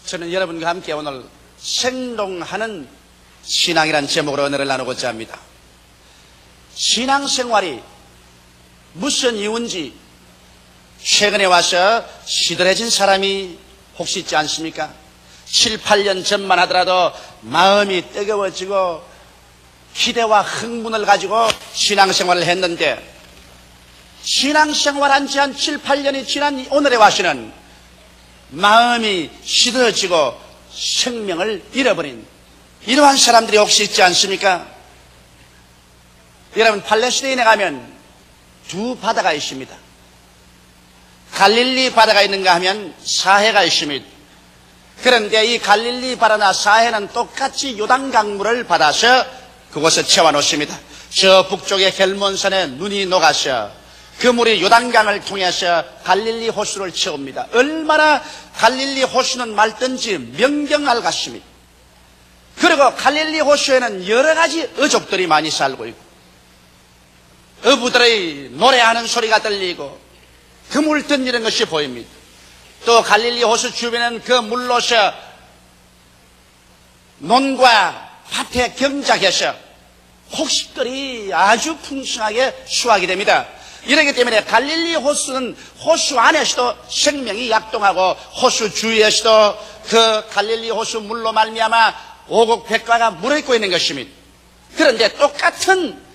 저는 여러분과 함께 오늘 생동하는 신앙이라는 제목으로 은혜를 나누고자 합니다. 신앙생활이 무슨 이유인지 최근에 와서 시들해진 사람이 혹시 있지 않습니까? 7, 8년 전만 하더라도 마음이 뜨거워지고 기대와 흥분을 가지고 신앙생활을 했는데 신앙생활한 지 한 7, 8년이 지난 오늘에 와서는 마음이 시들어지고 생명을 잃어버린 이러한 사람들이 혹시 있지 않습니까? 여러분, 팔레스타인에 가면 두 바다가 있습니다. 갈릴리 바다가 있는가 하면 사해가 있습니다. 그런데 이 갈릴리 바다나 사해는 똑같이 요단강물을 받아서 그곳에 채워놓습니다. 저 북쪽의 헬몬산에 눈이 녹아서 그 물이 요단강을 통해서 갈릴리 호수를 채웁니다. 얼마나 갈릴리 호수는 맑든지 명경알 같습니다. 그리고 갈릴리 호수에는 여러 가지 어족들이 많이 살고 있고 어부들의 노래하는 소리가 들리고 그물 던지는 것이 보입니다. 또 갈릴리 호수 주변에는 그 물로서 논과 밭에 경작해서 곡식들이 아주 풍성하게 수확이 됩니다. 이렇기 때문에 갈릴리 호수는 호수 안에서도 생명이 약동하고 호수 주위에서도 그 갈릴리 호수 물로 말미암아 오곡백과가 물어있고 있는 것입니다. 그런데 똑같은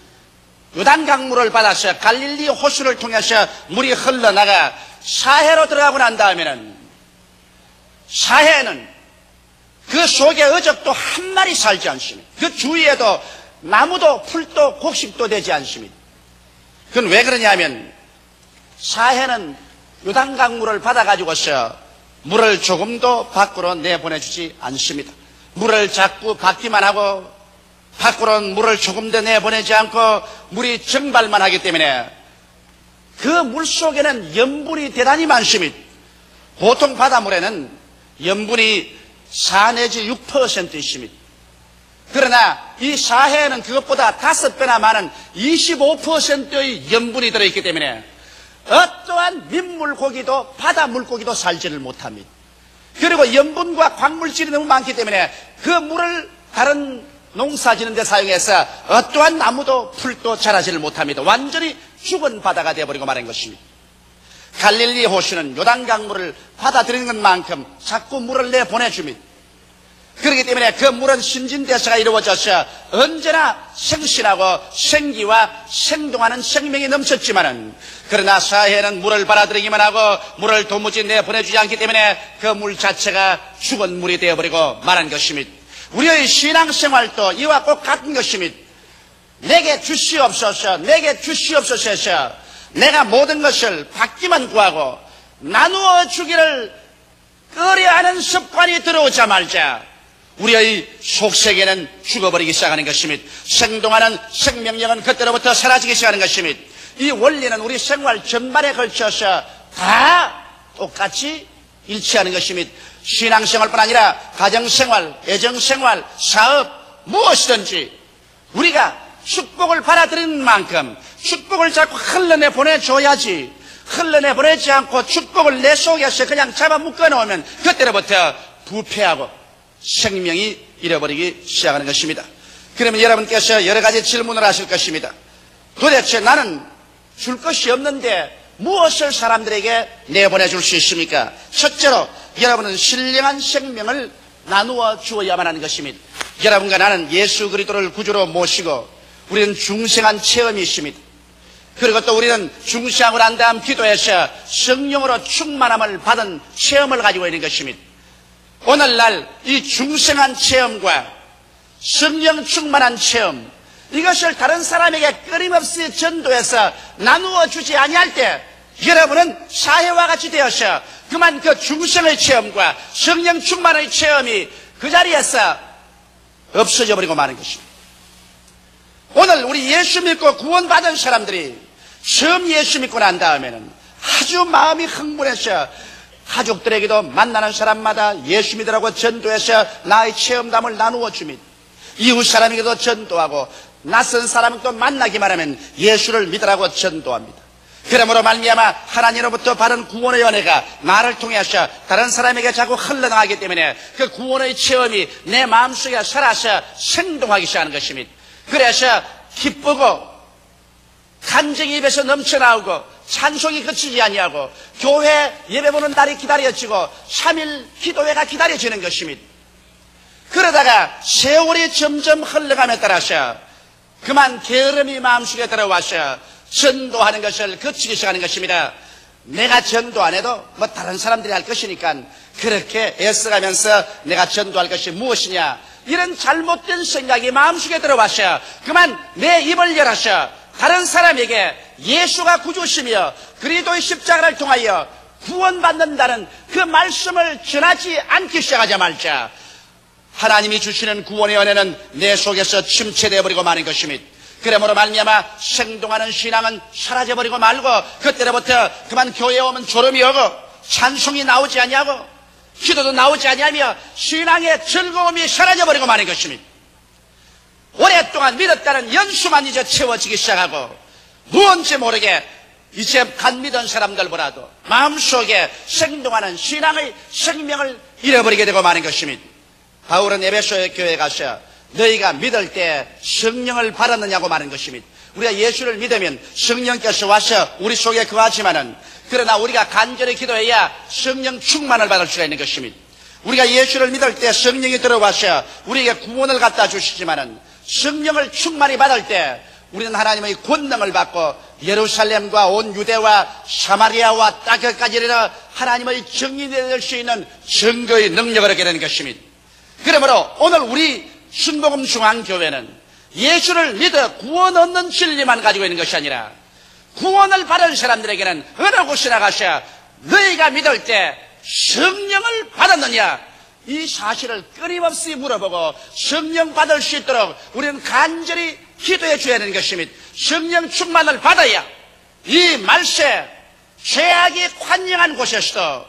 요단강물을 받아서 갈릴리 호수를 통해서 물이 흘러나가 사해로 들어가고 난 다음에는 사해는 그 속에 어적도 한 마리 살지 않습니다. 그 주위에도 나무도 풀도 곡식도 되지 않습니다. 그건 왜 그러냐면 사해는 요단강물을 받아가지고서 물을 조금도 밖으로 내보내주지 않습니다. 물을 자꾸 받기만 하고 밖으로는 물을 조금 더 내보내지 않고 물이 증발만 하기 때문에 그 물 속에는 염분이 대단히 많습니다. 보통 바닷물에는 염분이 4 내지 6% 있습니다. 그러나 이 사해에는 그것보다 5배나 많은 25%의 염분이 들어있기 때문에 어떠한 민물고기도 바다 물고기도 살지를 못합니다. 그리고 염분과 광물질이 너무 많기 때문에 그 물을 다른 농사 지는 데 사용해서 어떠한 나무도 풀도 자라지를 못합니다. 완전히 죽은 바다가 되어버리고 마는 것입니다. 갈릴리 호수는 요단강물을 받아들이는 것만큼 자꾸 물을 내보내줍니다. 그렇기 때문에 그 물은 신진대사가 이루어져서 언제나 생신하고 생기와 생동하는 생명이 넘쳤지만은 그러나 사해는 물을 받아들이기만 하고 물을 도무지 내보내주지 않기 때문에 그 물 자체가 죽은 물이 되어버리고 말한 것입니다. 우리의 신앙생활도 이와 꼭 같은 것입니다. 내게 주시옵소서, 내게 주시옵소서 해서 내가 모든 것을 받기만 구하고 나누어 주기를 꺼려하는 습관이 들어오자마자 우리의 속세계는 죽어버리기 시작하는 것입니다. 생동하는 생명력은 그때로부터 사라지기 시작하는 것입니다. 이 원리는 우리 생활 전반에 걸쳐서 다 똑같이 일치하는 것입니다. 신앙생활뿐 아니라 가정생활, 애정생활, 사업 무엇이든지 우리가 축복을 받아들이는 만큼 축복을 자꾸 흘러내 보내줘야지, 흘러내 보내지 않고 축복을 내 속에서 그냥 잡아 묶어놓으면 그때로부터 부패하고 생명이 잃어버리기 시작하는 것입니다. 그러면 여러분께서 여러 가지 질문을 하실 것입니다. 도대체 나는 줄 것이 없는데 무엇을 사람들에게 내보내줄 수 있습니까? 첫째로 여러분은 신령한 생명을 나누어 주어야만 하는 것입니다. 여러분과 나는 예수 그리스도를 구주로 모시고 우리는 중생한 체험이 있습니다. 그리고 또 우리는 중생하고 난 다음 기도해서 성령으로 충만함을 받은 체험을 가지고 있는 것입니다. 오늘날 이 중생한 체험과 성령 충만한 체험, 이것을 다른 사람에게 끊임없이 전도해서 나누어 주지 아니할 때 여러분은 사해와 같이 되어서 그만 그 중생의 체험과 성령 충만의 체험이 그 자리에서 없어져 버리고 마는 것입니다. 오늘 우리 예수 믿고 구원받은 사람들이 처음 예수 믿고 난 다음에는 아주 마음이 흥분해서 가족들에게도 만나는 사람마다 예수 믿으라고 전도해서 나의 체험담을 나누어 줍니다. 이웃 사람에게도 전도하고 낯선 사람을 또 만나기만 하면 예수를 믿으라고 전도합니다. 그러므로 말미암아 하나님으로부터 받은 구원의 은혜가 나를 통해 하셔 다른 사람에게 자꾸 흘러나가기 때문에 그 구원의 체험이 내 마음속에 살아서 생동하기 시작하는 것입니다. 그래서 기쁘고 간증이 입에서 넘쳐나오고 찬송이 그치지 아니하고 교회 예배보는 날이 기다려지고 3일 기도회가 기다려지는 것입니다. 그러다가 세월이 점점 흘러감에 따라서 그만 게으름이 마음속에 들어와서 전도하는 것을 거치기 시작하는 것입니다. 내가 전도 안 해도 뭐 다른 사람들이 할 것이니까 그렇게 애써가면서 내가 전도할 것이 무엇이냐, 이런 잘못된 생각이 마음속에 들어와서 그만 내 입을 열어서 다른 사람에게 예수가 구주시며 그리스도의 십자가를 통하여 구원받는다는 그 말씀을 전하지 않기 시작하자마자 하나님이 주시는 구원의 은혜는 내 속에서 침체되어 버리고 마는 것입니다. 그러므로 말미암아 생동하는 신앙은 사라져버리고 말고 그때로부터 그만 교회에 오면 졸음이 오고 찬송이 나오지 아니하고 기도도 나오지 아니하며 신앙의 즐거움이 사라져버리고 마는 것입니다. 오랫동안 믿었다는 연수만 이제 채워지기 시작하고 무언지 모르게 이제 간 믿은 사람들보다도 마음속에 생동하는 신앙의 생명을 잃어버리게 되고 마는 것입니다. 바울은 에베소 교회에 가서 너희가 믿을 때 성령을 받았느냐고 말하는 것입니다. 우리가 예수를 믿으면 성령께서 와서 우리 속에 거하지만은 그러나 우리가 간절히 기도해야 성령 충만을 받을 수가 있는 것입니다. 우리가 예수를 믿을 때 성령이 들어와서 우리에게 구원을 갖다 주시지만은 성령을 충만히 받을 때 우리는 하나님의 권능을 받고 예루살렘과 온 유대와 사마리아와 땅끝까지 이르러 하나님의 정인이 될 수 있는 증거의 능력을 얻게 되는 것입니다. 그러므로 오늘 우리 순복음중앙교회는 예수를 믿어 구원 얻는 진리만 가지고 있는 것이 아니라 구원을 받은 사람들에게는 어느 곳이나 가서 너희가 믿을 때 성령을 받았느냐, 이 사실을 끊임없이 물어보고 성령 받을 수 있도록 우리는 간절히 기도해 줘야 하는 것입니다. 성령 충만을 받아야 이 말세 죄악이 관영한 곳에서도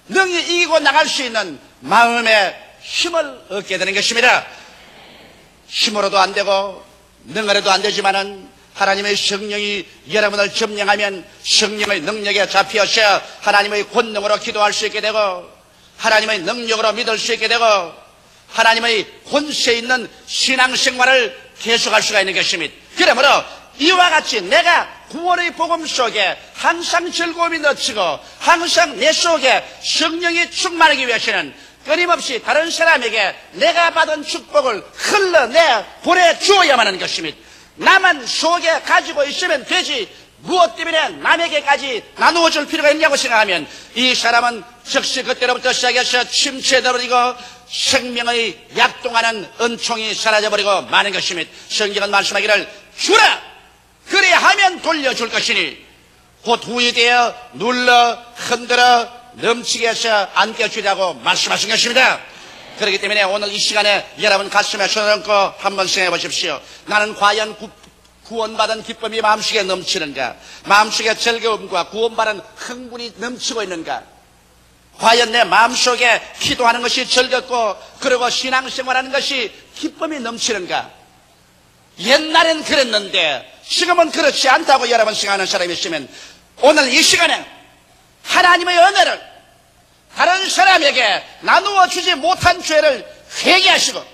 능히 이기고 나갈 수 있는 마음의 힘을 얻게 되는 것입니다. 힘으로도 안 되고 능으로도 안 되지만은 하나님의 성령이 여러분을 점령하면 성령의 능력에 잡혀서 하나님의 권능으로 기도할 수 있게 되고 하나님의 능력으로 믿을 수 있게 되고 하나님의 권세 있는 신앙생활을 계속할 수가 있는 것입니다. 그러므로 이와 같이 내가 구원의 복음 속에 항상 즐거움이 넘치고 항상 내 속에 성령이 충만하기 위해서는 끊임없이 다른 사람에게 내가 받은 축복을 흘러내 보내주어야만 하는 것입니다. 나만 속에 가지고 있으면 되지 무엇 때문에 남에게까지 나누어 줄 필요가 있냐고 생각하면 이 사람은 즉시 그때로부터 시작해서 침체되어버리고 생명의 약동하는 은총이 사라져버리고 마는 것입니다. 성경은 말씀하기를 주라 그래야 하면 돌려줄 것이니 곧 후이되어 눌러 흔들어 넘치게 해서 안겨주라고 말씀하신 것입니다. 그렇기 때문에 오늘 이 시간에 여러분 가슴에 손을 얹고 한번 생각해 보십시오. 나는 과연 구원받은 기쁨이 마음속에 넘치는가? 마음속에 즐거움과 구원받은 흥분이 넘치고 있는가? 과연 내 마음속에 기도하는 것이 즐겁고 그리고 신앙생활하는 것이 기쁨이 넘치는가? 옛날엔 그랬는데 지금은 그렇지 않다고 여러분 생각하는 사람이 있으면 오늘 이 시간에 하나님의 은혜를 다른 사람에게 나누어 주지 못한 죄를 회개하시고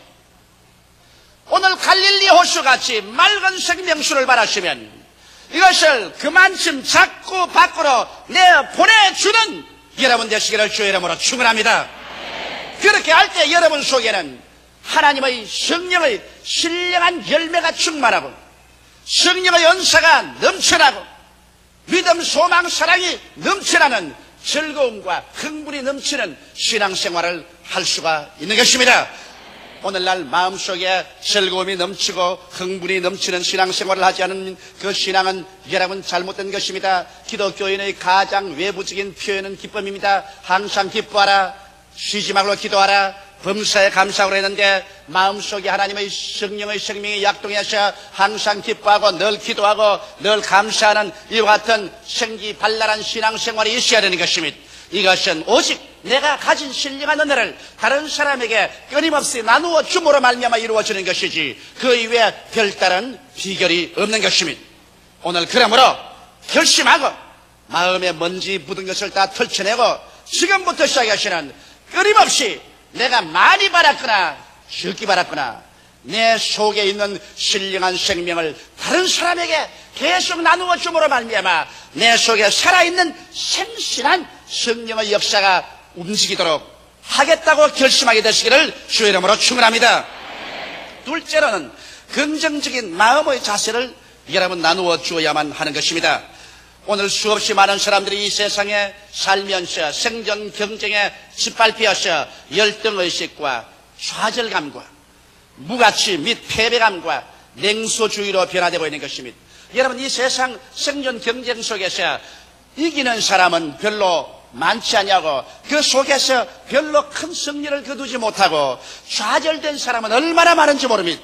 오늘 갈릴리 호수같이 맑은 생명수를 바라시면 이것을 그만큼 자꾸 밖으로 내보내주는 여러분 되시기를 주의 이름으로 축원합니다. 그렇게 할 때 여러분 속에는 하나님의 성령의 신령한 열매가 충만하고 성령의 은사가 넘쳐나고 믿음, 소망, 사랑이 넘쳐나는 즐거움과 흥분이 넘치는 신앙생활을 할 수가 있는 것입니다. 오늘날 마음속에 즐거움이 넘치고 흥분이 넘치는 신앙생활을 하지 않은 그 신앙은 여러분 잘못된 것입니다. 기독교인의 가장 외부적인 표현은 기쁨입니다. 항상 기뻐하라, 쉬지 말고 기도하라, 범사에 감사하고 했는데 마음속에 하나님의 성령의 생명이 약동해서 항상 기뻐하고 늘 기도하고 늘 감사하는 이와 같은 생기발랄한 신앙생활이 있어야 되는 것입니다. 이것은 오직 내가 가진 신령한 은혜를 다른 사람에게 끊임없이 나누어 줌으로 말미암아 이루어지는 것이지 그 이외에 별다른 비결이 없는 것입니다. 오늘 그러므로 결심하고 마음에 먼지 묻은 것을 다 털쳐내고 지금부터 시작하시는 끊임없이 내가 많이 받았거나 적게 받았거나 내 속에 있는 신령한 생명을 다른 사람에게 계속 나누어 줌으로 말미암아 내 속에 살아있는 생신한 성령의 역사가 움직이도록 하겠다고 결심하게 되시기를 주의 이름으로 축원합니다. 둘째로는 긍정적인 마음의 자세를 여러분 나누어 주어야만 하는 것입니다. 오늘 수없이 많은 사람들이 이 세상에 살면서 생존 경쟁에 짓밟혀서 열등의식과 좌절감과 무가치 및 패배감과 냉소주의로 변화되고 있는 것입니다. 여러분, 이 세상 생존 경쟁 속에서 이기는 사람은 별로 많지 않냐고, 그 속에서 별로 큰 승리를 거두지 못하고 좌절된 사람은 얼마나 많은지 모릅니다.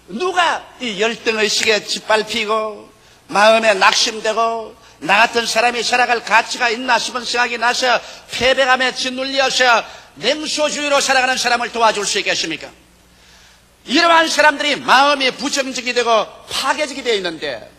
누가 이 열등의식에 짓밟히고 마음에 낙심되고 나 같은 사람이 살아갈 가치가 있나 싶은 생각이 나서 패배감에 짓눌려서 냉소주의로 살아가는 사람을 도와줄 수 있겠습니까? 이러한 사람들이 마음이 부정적이 되고 파괴적이 되어 있는데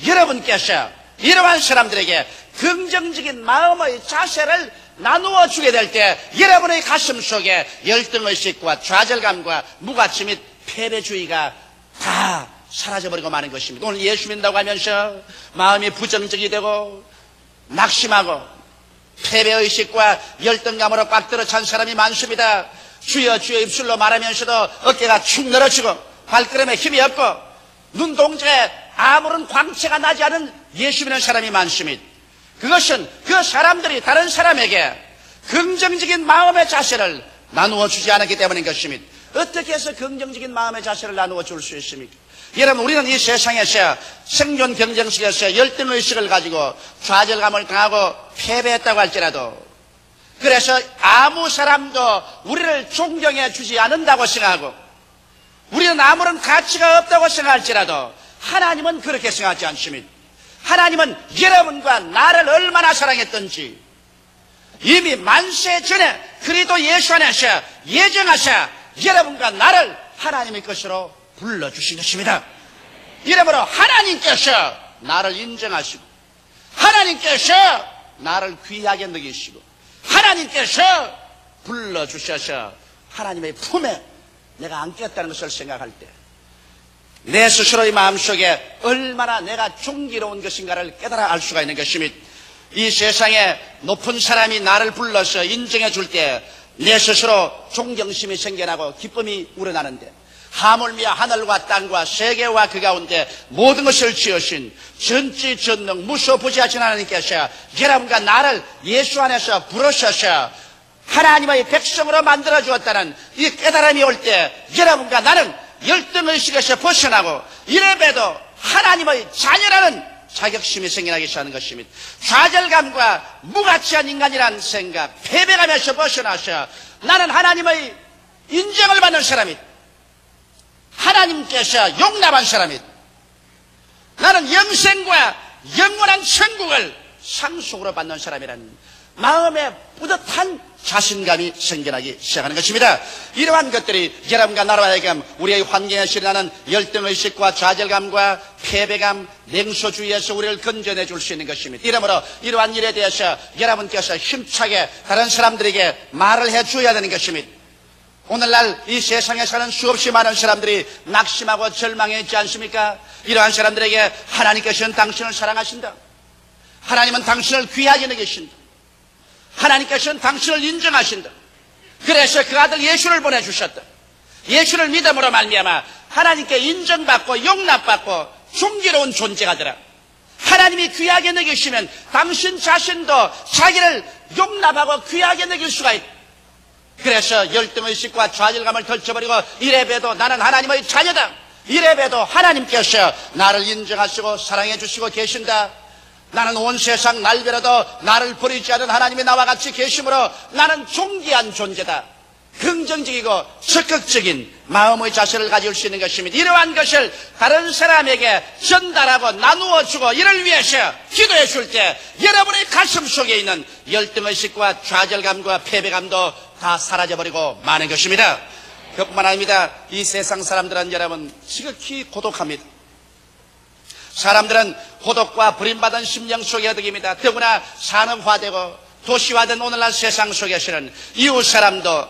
여러분께서 이러한 사람들에게 긍정적인 마음의 자세를 나누어 주게 될 때 여러분의 가슴 속에 열등의식과 좌절감과 무가치 및 패배주의가 다 사라져버리고 마는 것입니다. 오늘 예수 믿는다고 하면서 마음이 부정적이 되고 낙심하고 패배의식과 열등감으로 꽉 들어 찬 사람이 많습니다. 주여 주여 입술로 말하면서도 어깨가 축 늘어지고 발걸음에 힘이 없고 눈동자에 아무런 광채가 나지 않은 예수 믿는 사람이 많습니다. 그것은 그 사람들이 다른 사람에게 긍정적인 마음의 자세를 나누어 주지 않았기 때문인 것입니다. 어떻게 해서 긍정적인 마음의 자세를 나누어 줄 수 있습니까? 여러분, 우리는 이 세상에서 생존 경쟁 속에서 열등의식을 가지고 좌절감을 당하고 패배했다고 할지라도, 그래서 아무 사람도 우리를 존경해 주지 않는다고 생각하고 우리는 아무런 가치가 없다고 생각할지라도 하나님은 그렇게 생각하지 않습니다. 하나님은 여러분과 나를 얼마나 사랑했던지 이미 만세 전에 그리스도 예수 안에서 예정하사 여러분과 나를 하나님의 것으로 불러주신 것입니다. 이러므로 하나님께서 나를 인정하시고 하나님께서 나를 귀하게 여기시고 하나님께서 불러주셔서 하나님의 품에 내가 안겼다는 것을 생각할 때 내 스스로의 마음속에 얼마나 내가 존귀로운 것인가를 깨달아 알 수가 있는 것입니다. 이 세상에 높은 사람이 나를 불러서 인정해 줄 때 내 스스로 존경심이 생겨나고 기쁨이 우러나는데, 하물며 하늘과 땅과 세계와 그 가운데 모든 것을 지으신 전지전능 무소부지하신 하나님께서 여러분과 나를 예수 안에서 부르셔서 하나님의 백성으로 만들어 주었다는 이 깨달음이 올 때 여러분과 나는 열등의식에서 벗어나고 이래봬도 하나님의 자녀라는 자격심이 생겨나기 시작하는 것입니다. 좌절감과 무가치한 인간이라는 생각, 패배감에서 벗어나서 나는 하나님의 인정을 받는 사람이다, 하나님께서 용납한 사람이다, 나는 영생과 영원한 천국을 상속으로 받는 사람이라는 마음에 뿌듯한 자신감이 생겨나기 시작하는 것입니다. 이러한 것들이 여러분과 나로 하여금 우리의 환경에 실현하는 열등의식과 좌절감과 패배감, 냉소주의에서 우리를 건져내 줄 수 있는 것입니다. 이러므로 이러한 일에 대해서 여러분께서 힘차게 다른 사람들에게 말을 해줘야 되는 것입니다. 오늘날 이 세상에 사는 수없이 많은 사람들이 낙심하고 절망해 있지 않습니까? 이러한 사람들에게 하나님께서는 당신을 사랑하신다, 하나님은 당신을 귀하게 여기신다, 하나님께서는 당신을 인정하신다, 그래서 그 아들 예수를 보내주셨다, 예수를 믿음으로 말미암아 하나님께 인정받고 용납받고 존귀로운 존재가 되라, 하나님이 귀하게 여기시면 당신 자신도 자기를 용납하고 귀하게 여길 수가 있다. 그래서 열등의식과 좌절감을 덜쳐버리고 이래봬도 나는 하나님의 자녀다, 이래봬도 하나님께서 나를 인정하시고 사랑해 주시고 계신다, 나는 온 세상 날벼라도 나를 버리지 않은 하나님이 나와 같이 계심으로 나는 존귀한 존재다, 긍정적이고 적극적인 마음의 자세를 가질 수 있는 것입니다. 이러한 것을 다른 사람에게 전달하고 나누어 주고 이를 위해서 기도해 줄 때 여러분의 가슴 속에 있는 열등의식과 좌절감과 패배감도 다 사라져버리고 마는 것입니다. 그뿐만 아닙니다. 이 세상 사람들은 여러분 지극히 고독합니다. 사람들은 고독과 버림받은 심령 속에 어득입니다. 더구나 산업화되고 도시화된 오늘날 세상 속에서는 이웃 사람도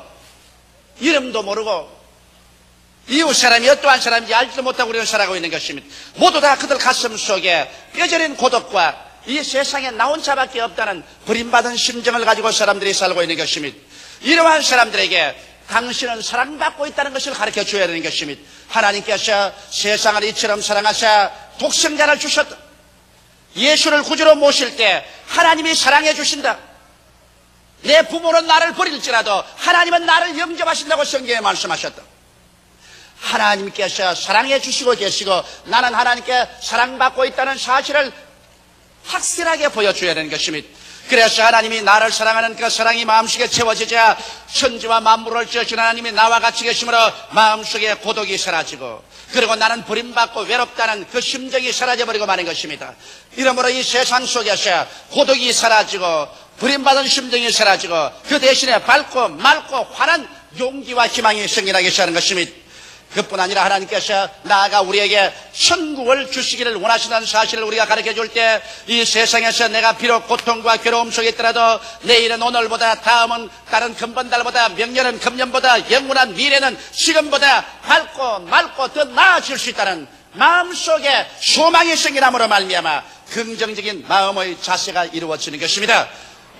이름도 모르고 이웃 사람이 어떠한 사람인지 알지도 못하고 우리는 살아가고 있는 것입니다. 모두 다 그들 가슴 속에 뼈저린 고독과 이 세상에 나 혼자밖에 없다는 버림받은 심정을 가지고 사람들이 살고 있는 것입니다. 이러한 사람들에게 당신은 사랑받고 있다는 것을 가르쳐 줘야 되는 것입니다. 하나님께서 세상을 이처럼 사랑하사 독생자를 주셨다. 예수를 구주로 모실 때 하나님이 사랑해 주신다. 내 부모는 나를 버릴지라도 하나님은 나를 영접하신다고 성경에 말씀하셨다. 하나님께서 사랑해 주시고 계시고 나는 하나님께 사랑받고 있다는 사실을 확실하게 보여줘야 되는 것입니다. 그래서 하나님이 나를 사랑하는 그 사랑이 마음속에 채워지자 천지와 만물을 지으신 하나님이 나와 같이 계심으로 마음속에 고독이 사라지고 그리고 나는 버림받고 외롭다는 그 심정이 사라져버리고 마는 것입니다. 이러므로 이 세상 속에서 고독이 사라지고 버림받은 심정이 사라지고 그 대신에 밝고 맑고 환한 용기와 희망이 생겨나게 하는 것입니다. 그뿐 아니라 하나님께서 나아가 우리에게 천국을 주시기를 원하신다는 사실을 우리가 가르쳐줄 때 이 세상에서 내가 비록 고통과 괴로움 속에 있더라도 내일은 오늘보다 다음은 다른 금번달보다 명년은 금년보다 영원한 미래는 지금보다 밝고 맑고 더 나아질 수 있다는 마음속에 소망이 생겨남으로 말미암아 긍정적인 마음의 자세가 이루어지는 것입니다.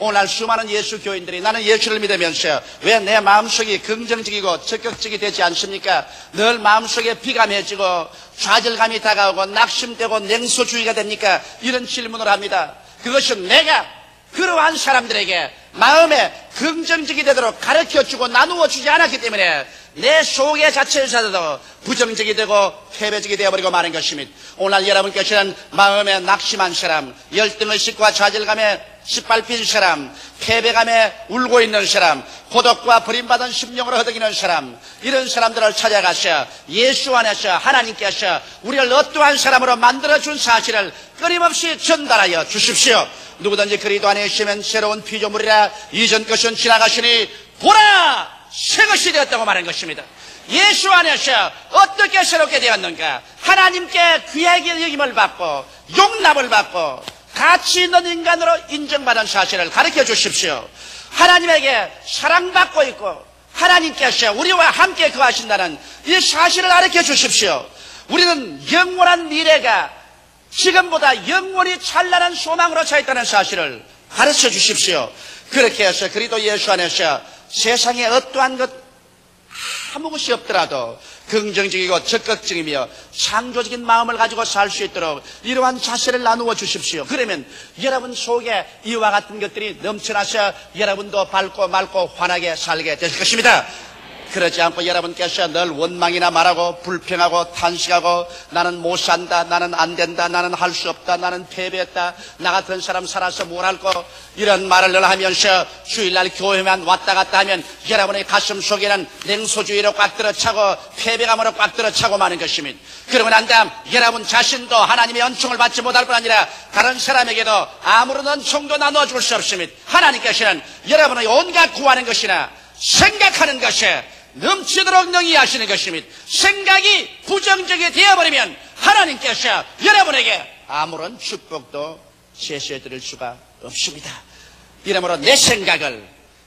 오늘 수많은 예수 교인들이 나는 예수를 믿으면서 왜 내 마음속이 긍정적이고 적극적이 되지 않습니까? 늘 마음속에 비감해지고 좌절감이 다가오고 낙심되고 냉소주의가 됩니까? 이런 질문을 합니다. 그것은 내가 그러한 사람들에게 마음에 긍정적이 되도록 가르쳐주고 나누어주지 않았기 때문에 내 속의 자체에서도 부정적이 되고 패배적이 되어버리고 마는 것입니다. 오늘 여러분께서는 마음에 낙심한 사람, 열등의식과 좌절감에 짓밟힌 사람, 패배감에 울고 있는 사람, 고독과 버림받은 심령으로 허덕이는 사람, 이런 사람들을 찾아가셔 예수 안에서 하나님께서 우리를 어떠한 사람으로 만들어준 사실을 끊임없이 전달하여 주십시오. 누구든지 그리스도 안에 있으면 새로운 피조물이라 이전 것은 지나가시니 보라 새 것이 되었다고 말하는 것입니다. 예수 안에서 어떻게 새롭게 되었는가? 하나님께 귀하게 여김을 받고 용납을 받고 가치 있는 인간으로 인정받은 사실을 가르쳐 주십시오. 하나님에게 사랑받고 있고 하나님께서 우리와 함께 거하신다는 이 사실을 가르쳐 주십시오. 우리는 영원한 미래가 지금보다 영원히 찬란한 소망으로 차 있다는 사실을 가르쳐 주십시오. 그렇게 해서 그리스도 예수 안에서 세상에 어떠한 것 아무 것이 없더라도 긍정적이고 적극적이며 창조적인 마음을 가지고 살 수 있도록 이러한 자세를 나누어 주십시오. 그러면 여러분 속에 이와 같은 것들이 넘쳐나서 여러분도 밝고 맑고 환하게 살게 되실 것입니다. 그러지 않고 여러분께서 늘 원망이나 말하고 불평하고 탄식하고 나는 못 산다, 나는 안 된다, 나는 할 수 없다, 나는 패배했다, 나 같은 사람 살아서 뭘 할 거, 이런 말을 늘 하면서 주일날 교회만 왔다 갔다 하면 여러분의 가슴 속에는 냉소주의로 꽉 들어차고 패배감으로 꽉 들어차고 마는 것입니다. 그러고 난 다음 여러분 자신도 하나님의 은총을 받지 못할 뿐 아니라 다른 사람에게도 아무런 은총도 나누어 줄 수 없습니다. 하나님께서는 여러분의 온갖 구하는 것이나 생각하는 것에 넘치도록 능히 하시는 것입니다. 생각이 부정적이 되어버리면 하나님께서 여러분에게 아무런 축복도 제시해 드릴 수가 없습니다. 이러므로 내 생각을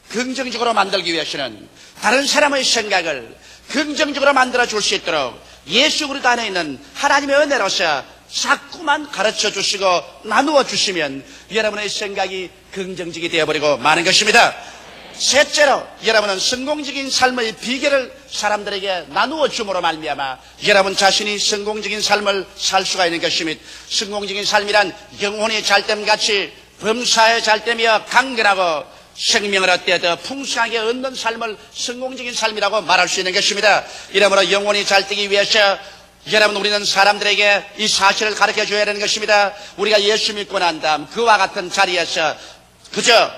긍정적으로 만들기 위해서는 다른 사람의 생각을 긍정적으로 만들어 줄 수 있도록 예수 그리스도 안에 있는 하나님의 은혜로서 자꾸만 가르쳐 주시고 나누어 주시면 여러분의 생각이 긍정적이 되어버리고 마는 것입니다. 셋째로 여러분은 성공적인 삶의 비결을 사람들에게 나누어 줌으로 말미암아 여러분 자신이 성공적인 삶을 살 수가 있는 것입니다. 성공적인 삶이란 영혼이 잘됨같이 범사에 잘되며 강건하고 생명을 얻되 더 풍성하게 얻는 삶을 성공적인 삶이라고 말할 수 있는 것입니다. 이러므로 영혼이 잘되기 위해서 여러분 우리는 사람들에게 이 사실을 가르쳐 줘야 되는 것입니다. 우리가 예수 믿고 난 다음 그와 같은 자리에서 그저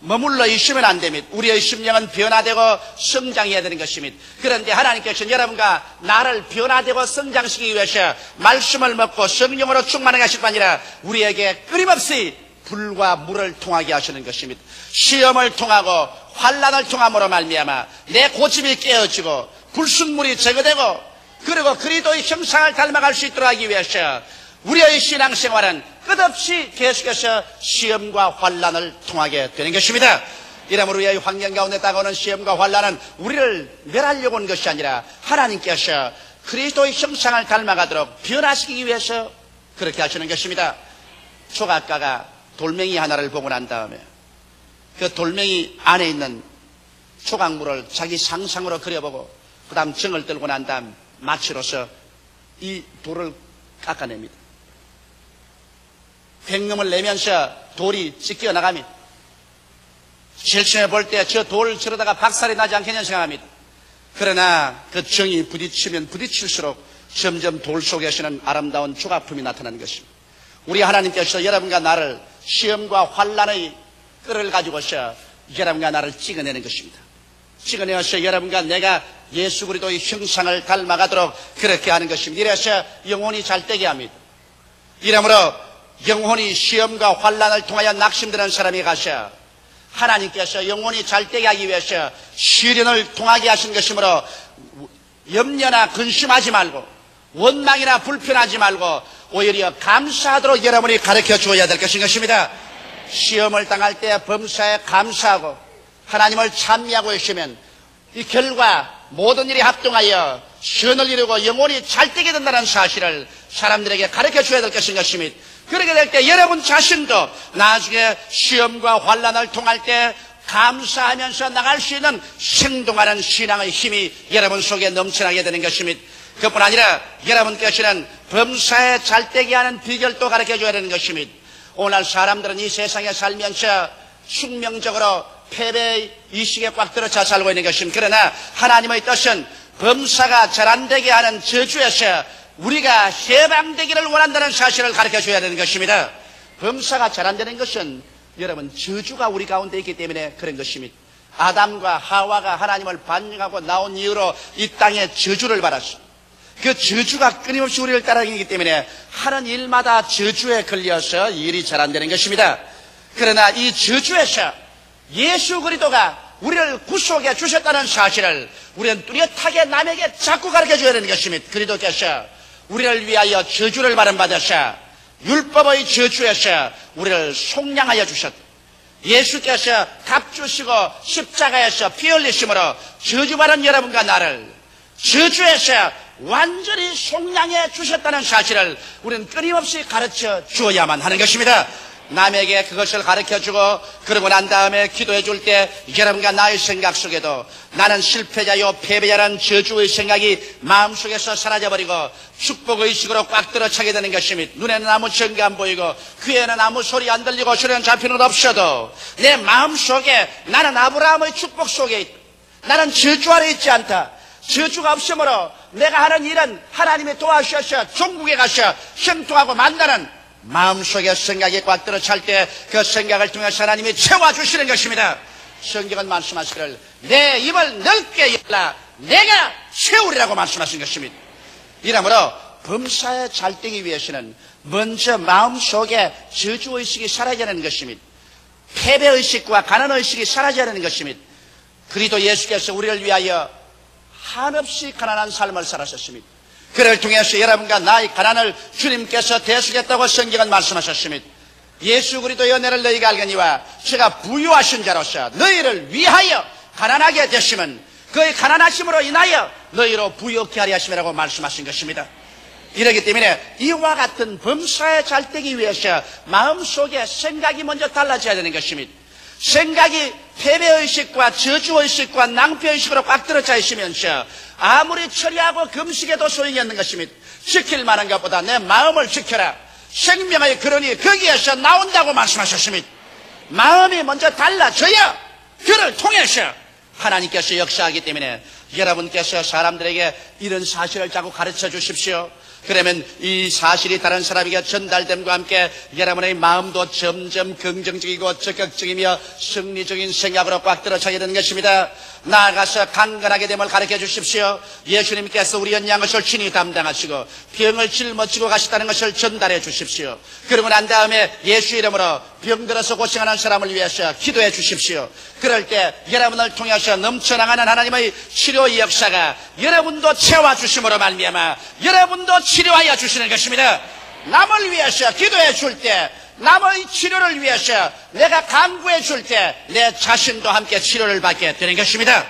머물러 있으면 안 됩니다. 우리의 심령은 변화되고 성장해야 되는 것입니다. 그런데 하나님께서는 여러분과 나를 변화되고 성장시키기 위해서 말씀을 먹고 성령으로 충만하게 하실 뿐 아니라 우리에게 끊임없이 불과 물을 통하게 하시는 것입니다. 시험을 통하고 환난을 통함으로 말미암아 내 고집이 깨어지고 불순물이 제거되고 그리고 그리스도의 형상을 닮아갈 수 있도록 하기 위해서 우리의 신앙생활은 끝없이 계속해서 시험과 환난을 통하게 되는 것입니다. 이러므로 우리의 환경 가운데 다가오는 시험과 환난은 우리를 멸하려고 온 것이 아니라 하나님께서 그리스도의 형상을 닮아가도록 변화시키기 위해서 그렇게 하시는 것입니다. 조각가가 돌멩이 하나를 보고 난 다음에 그 돌멩이 안에 있는 조각물을 자기 상상으로 그려보고 그 다음 정을 들고 난 다음 마취로서 이 돌을 깎아냅니다. 횡름을 내면서 돌이 찢겨 나갑니다. 실생에 볼 때 저 돌을 치르다가 박살이 나지 않겠냐 생각합니다. 그러나 그 정이 부딪히면 부딪힐수록 점점 돌 속에서는 아름다운 조각품이 나타나는 것입니다. 우리 하나님께서 여러분과 나를 시험과 환난의 끈을 가지고서 여러분과 나를 찍어내는 것입니다. 찍어내어서 여러분과 내가 예수 그리스도의 형상을 닮아가도록 그렇게 하는 것입니다. 이래서 영혼이 잘되게 합니다. 이러므로 영혼이 시험과 환난을 통하여 낙심되는 사람이 가서 하나님께서 영혼이 잘되게 하기 위해서 시련을 통하게 하신 것이므로 염려나 근심하지 말고 원망이나 불편하지 말고 오히려 감사하도록 여러분이 가르쳐 주어야 될 것입니다. 시험을 당할 때 범사에 감사하고 하나님을 찬미하고 있으면 이 결과 모든 일이 합동하여 선을 이루고 영혼이 잘되게 된다는 사실을 사람들에게 가르쳐 줘야 될 것입니다. 그렇게 될 때 여러분 자신도 나중에 시험과 환난을 통할 때 감사하면서 나갈 수 있는 생동하는 신앙의 힘이 여러분 속에 넘쳐나게 되는 것입니다. 그뿐 아니라 여러분께서는 범사에 잘되게 하는 비결도 가르쳐 줘야 되는 것입니다. 오늘 사람들은 이 세상에 살면서 숙명적으로 패배의 이식에 꽉 들어차 살고 있는 것입니다. 그러나 하나님의 뜻은 범사가 잘 안 되게 하는 저주에서 우리가 해방되기를 원한다는 사실을 가르쳐 줘야 되는 것입니다. 범사가 잘 안 되는 것은 여러분 저주가 우리 가운데 있기 때문에 그런 것입니다. 아담과 하와가 하나님을 반역하고 나온 이후로 이 땅에 저주를 받았습니다. 그 저주가 끊임없이 우리를 따라다니기 때문에 하는 일마다 저주에 걸려서 일이 잘 안 되는 것입니다. 그러나 이 저주에서 예수 그리스도가 우리를 구속해 주셨다는 사실을 우리는 뚜렷하게 남에게 자꾸 가르쳐 줘야 되는 것입니다. 그리스도께서 우리를 위하여 저주를 받으셔 율법의 저주에서 우리를 속량하여 주셨다. 예수께서 값주시고 십자가에서 피 흘리심으로 저주받은 여러분과 나를 저주에서 완전히 속량해 주셨다는 사실을 우리는 끊임없이 가르쳐 주어야만 하는 것입니다. 남에게 그것을 가르쳐주고 그러고 난 다음에 기도해 줄 때 여러분과 나의 생각 속에도 나는 실패자요 패배자라는 저주의 생각이 마음속에서 사라져버리고 축복의식으로 꽉 들어차게 되는 것입니다. 눈에는 아무 증거 안 보이고 귀에는 아무 소리 안 들리고 소리는 잡히는 없어도 내 마음속에 나는 아브라함의 축복 속에 있다. 나는 저주 아래 있지 않다. 저주가 없으므로 내가 하는 일은 하나님이 도와주셔서 종국에 가서 형통하고 만나는 마음속에 생각이 꽉 들어찰 때 그 생각을 통해서 하나님이 채워주시는 것입니다. 성경은 말씀하시기를 내 입을 넓게 열라 내가 채우리라고 말씀하신 것입니다. 이러므로 범사에 잘되기 위해서는 먼저 마음속에 저주의식이 사라져야 하는 것입니다. 패배의식과 가난의식이 사라져야 하는 것입니다. 그리스도 예수께서 우리를 위하여 한없이 가난한 삶을 살았습니다. 그를 통해서 여러분과 나의 가난을 주님께서 대수겠다고 성경은 말씀하셨습니다. 예수 그리스도의 은혜를 너희가 알거니와 제가 부유하신 자로서 너희를 위하여 가난하게 되시면 그의 가난하심으로 인하여 너희로 부유케 하려 하심이라고 말씀하신 것입니다. 이러기 때문에 이와 같은 범사에 잘되기 위해서 마음속에 생각이 먼저 달라져야 되는 것입니다. 생각이 패배의식과 저주의식과 낭패의식으로 꽉 들어차 있으면서 아무리 처리하고 금식해도 소용이 없는 것입니다. 지킬 만한 것보다 내 마음을 지켜라. 생명의 근원이 거기에서 나온다고 말씀하셨습니다. 마음이 먼저 달라져야 그를 통해서 하나님께서 역사하기 때문에 여러분께서 사람들에게 이런 사실을 자꾸 가르쳐 주십시오. 그러면 이 사실이 다른 사람에게 전달됨과 함께 여러분의 마음도 점점 긍정적이고 적극적이며 승리적인 생각으로 꽉 들어차게 되는 것입니다. 나아가서 강건하게 됨을 가르쳐 주십시오. 예수님께서 우리 연약한 것을 친히 담당하시고 병을 짊어지고 가셨다는 것을 전달해 주십시오. 그러고 난 다음에 예수 이름으로 병들어서 고생하는 사람을 위해서 기도해 주십시오. 그럴 때 여러분을 통해서 넘쳐나가는 하나님의 치료의 역사가 여러분도 채워주심으로 말미암아 여러분도 치료하여 주시는 것입니다. 남을 위해서 기도해 줄 때, 남의 치료를 위해서 내가 간구해 줄 때 내 자신도 함께 치료를 받게 되는 것입니다.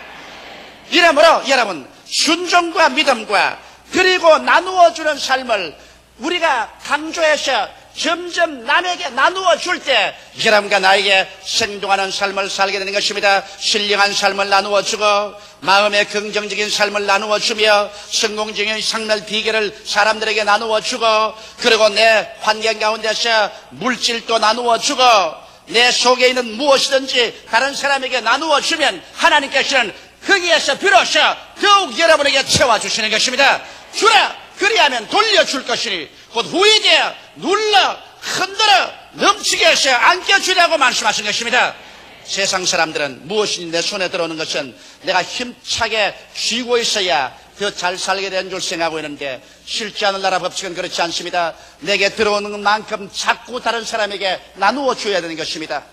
이러므로 여러분, 순종과 믿음과 그리고 나누어 주는 삶을 우리가 강조해서 점점 남에게 나누어 줄 때 여러분과 나에게 생동하는 삶을 살게 되는 것입니다. 신령한 삶을 나누어 주고 마음의 긍정적인 삶을 나누어 주며 성공적인 삶의 비결을 사람들에게 나누어 주고 그리고 내 환경 가운데서 물질도 나누어 주고 내 속에 있는 무엇이든지 다른 사람에게 나누어 주면 하나님께서는 거기에서 비로소 더욱 여러분에게 채워주시는 것입니다. 주라 그리하면 돌려줄 것이니 곧 후이되어 눌러 흔들어 넘치게 해서 안겨주라고 말씀하신 것입니다. 세상 사람들은 무엇이 내 손에 들어오는 것은 내가 힘차게 쥐고 있어야 더 잘 살게 된 줄 생각하고 있는데 실제 하는 나라 법칙은 그렇지 않습니다. 내게 들어오는 만큼 자꾸 다른 사람에게 나누어 줘야 되는 것입니다.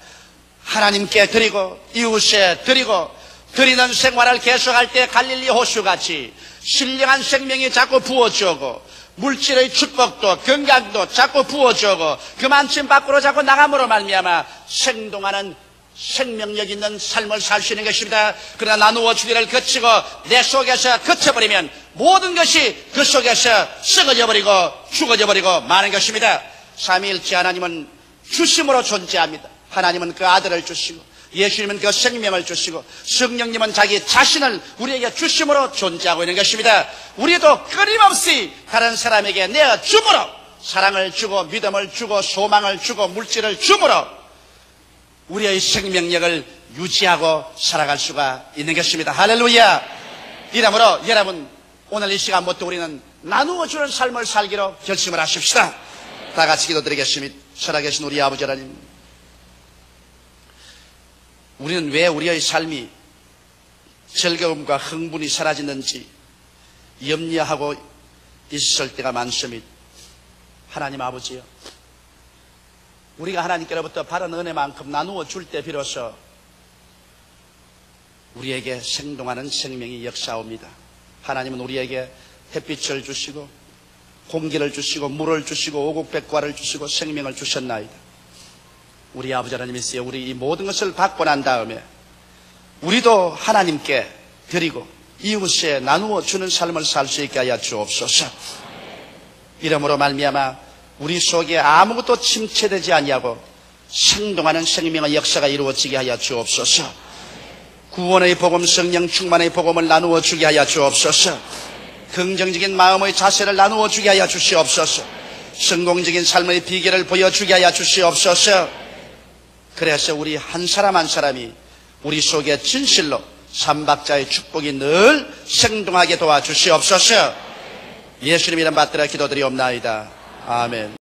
하나님께 드리고 이웃에 드리고 드리는 생활을 계속할 때 갈릴리 호수같이 신령한 생명이 자꾸 부어주고 물질의 축복도 건강도 자꾸 부어주고 그만큼 밖으로 자꾸 나감으로 말미암아 생동하는 생명력 있는 삶을 살 수 있는 것입니다. 그러나 나누어 주기를 거치고 내 속에서 거쳐버리면 모든 것이 그 속에서 썩어져 버리고 죽어져 버리고 마는 것입니다. 삼위일체 하나님은 주심으로 존재합니다. 하나님은 그 아들을 주시고 예수님은 그 생명을 주시고 성령님은 자기 자신을 우리에게 주심으로 존재하고 있는 것입니다. 우리도 끊임없이 다른 사람에게 내어 줌으로 사랑을 주고 믿음을 주고 소망을 주고 물질을 줌으로 우리의 생명력을 유지하고 살아갈 수가 있는 것입니다. 할렐루야. 이러므로 여러분 오늘 이 시간부터 우리는 나누어 주는 삶을 살기로 결심을 하십시다. 다 같이 기도드리겠습니다. 살아계신 우리 아버지 하나님, 우리는 왜 우리의 삶이 즐거움과 흥분이 사라지는지 염려하고 있을 때가 많습니다. 하나님 아버지요, 우리가 하나님께로부터 바른 은혜만큼 나누어 줄 때 비로소 우리에게 생동하는 생명이 역사옵니다. 하나님은 우리에게 햇빛을 주시고 공기를 주시고 물을 주시고 오곡백과를 주시고 생명을 주셨나이다. 우리 아버지 하나님이시여, 우리 이 모든 것을 받고 난 다음에 우리도 하나님께 드리고 이웃에 나누어 주는 삶을 살 수 있게 하여 주옵소서. 이러므로 말미암아 우리 속에 아무것도 침체되지 아니하고 생동하는 생명의 역사가 이루어지게 하여 주옵소서. 구원의 복음, 성령 충만의 복음을 나누어 주게 하여 주옵소서. 긍정적인 마음의 자세를 나누어 주게 하여 주시옵소서. 성공적인 삶의 비결을 보여주게 하여 주시옵소서. 그래서 우리 한 사람 한 사람이 우리 속에 진실로 삼박자의 축복이 늘 생동하게 도와주시옵소서. 예수님 이름 받들어 기도드리옵나이다. 아멘.